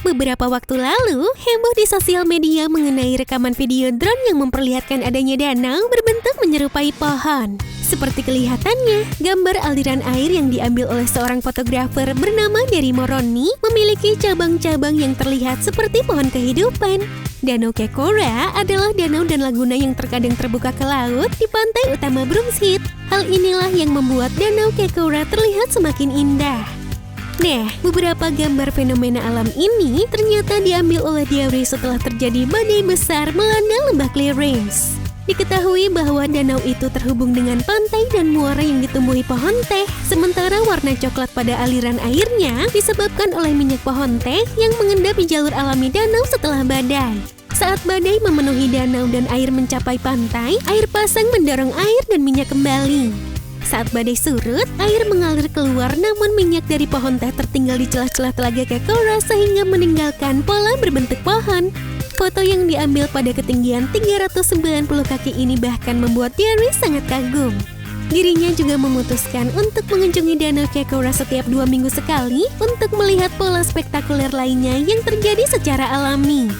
Beberapa waktu lalu, heboh di sosial media mengenai rekaman video drone yang memperlihatkan adanya danau berbentuk menyerupai pohon. Seperti kelihatannya, gambar aliran air yang diambil oleh seorang fotografer bernama Derry Moroni memiliki cabang-cabang yang terlihat seperti pohon kehidupan. Danau Kekora adalah danau dan laguna yang terkadang terbuka ke laut di pantai utama Brumshild. Hal inilah yang membuat Danau Kekora terlihat semakin indah. Nah, beberapa gambar fenomena alam ini ternyata diambil oleh Derry setelah terjadi badai besar melanda lembah Clarence. Diketahui bahwa danau itu terhubung dengan pantai dan muara yang ditumbuhi pohon teh, sementara warna coklat pada aliran airnya disebabkan oleh minyak pohon teh yang mengendap di jalur alami danau setelah badai. Saat badai memenuhi danau dan air mencapai pantai, air pasang mendorong air dan minyak kembali. Saat badai surut, air mengalir keluar namun minyak dari pohon teh tertinggal di celah-celah telaga Kekora sehingga meninggalkan pola berbentuk pohon. Foto yang diambil pada ketinggian 390 kaki ini bahkan membuat Derry sangat kagum. Dirinya juga memutuskan untuk mengunjungi Danau Kekora setiap 2 minggu sekali untuk melihat pola spektakuler lainnya yang terjadi secara alami.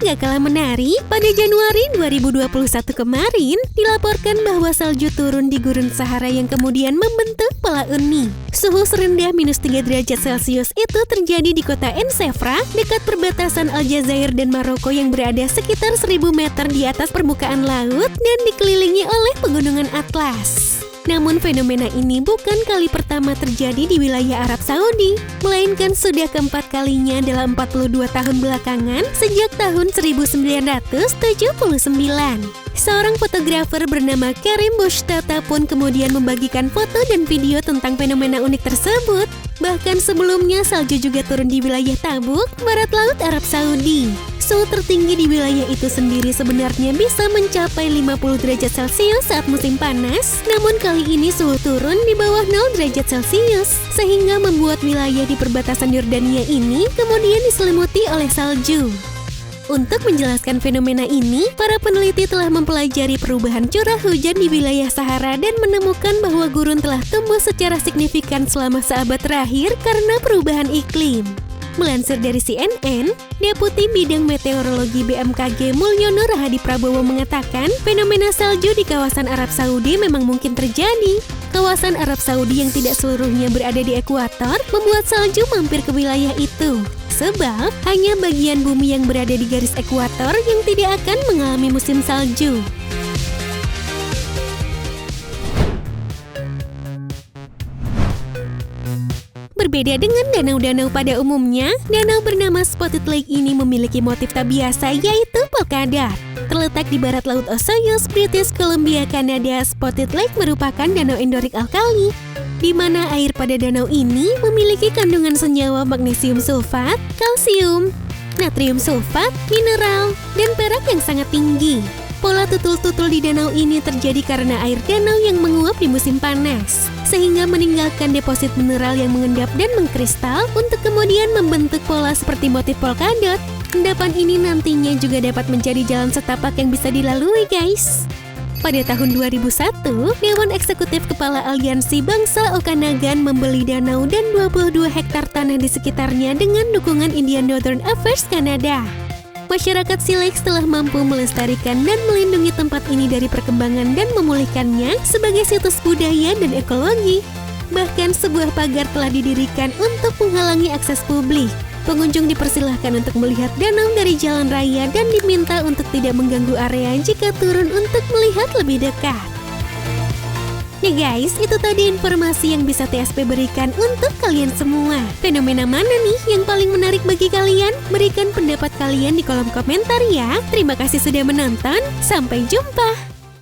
Gak kalah menarik, pada Januari 2021 kemarin dilaporkan bahwa salju turun di gurun Sahara yang kemudian membentuk pola uni. Suhu serendah -3 derajat Celcius itu terjadi di kota Ensefra dekat perbatasan Aljazair dan Maroko yang berada sekitar 1000 meter di atas permukaan laut dan dikelilingi oleh pegunungan Atlas. Namun fenomena ini bukan kali pertama terjadi di wilayah Arab Saudi, melainkan sudah keempat kalinya dalam 42 tahun belakangan sejak tahun 1979. Seorang fotografer bernama Karim Bouchtata pun kemudian membagikan foto dan video tentang fenomena unik tersebut. Bahkan sebelumnya salju juga turun di wilayah Tabuk, barat laut Arab Saudi. Suhu tertinggi di wilayah itu sendiri sebenarnya bisa mencapai 50 derajat Celcius saat musim panas, namun kali ini suhu turun di bawah 0 derajat Celcius, sehingga membuat wilayah di perbatasan Yordania ini kemudian diselimuti oleh salju. Untuk menjelaskan fenomena ini, para peneliti telah mempelajari perubahan curah hujan di wilayah Sahara dan menemukan bahwa gurun telah tumbuh secara signifikan selama seabad terakhir karena perubahan iklim. Melansir dari CNN, Deputi Bidang Meteorologi BMKG Mulyono Rahadi Prabowo mengatakan fenomena salju di kawasan Arab Saudi memang mungkin terjadi. Kawasan Arab Saudi yang tidak seluruhnya berada di ekuator membuat salju mampir ke wilayah itu. Sebab hanya bagian bumi yang berada di garis ekuator yang tidak akan mengalami musim salju. Berbeda dengan danau-danau pada umumnya, danau bernama Spotted Lake ini memiliki motif tak biasa yaitu polkadot. Terletak di barat laut Osoyoos, British Columbia, Kanada, Spotted Lake merupakan danau endorik alkali, di mana air pada danau ini memiliki kandungan senyawa magnesium sulfat, kalsium, natrium sulfat, mineral, dan perak yang sangat tinggi. Pola tutul-tutul di danau ini terjadi karena air danau yang menguap di musim panas, sehingga meninggalkan deposit mineral yang mengendap dan mengkristal untuk kemudian membentuk pola seperti motif polkadot. Endapan ini nantinya juga dapat menjadi jalan setapak yang bisa dilalui, guys. Pada tahun 2001, Dewan Eksekutif Kepala Aliansi Bangsa Okanagan membeli danau dan 22 hektar tanah di sekitarnya dengan dukungan Indian Northern Affairs Kanada. Masyarakat Silex telah mampu melestarikan dan melindungi tempat ini dari perkembangan dan memulihkannya sebagai situs budaya dan ekologi. Bahkan sebuah pagar telah didirikan untuk menghalangi akses publik. Pengunjung dipersilahkan untuk melihat danau dari jalan raya dan diminta untuk tidak mengganggu area jika turun untuk melihat lebih dekat. Nah guys, itu tadi informasi yang bisa TSP berikan untuk kalian semua. Fenomena mana nih yang paling menarik bagi kalian? Berikan pendapat kalian di kolom komentar ya. Terima kasih sudah menonton, sampai jumpa.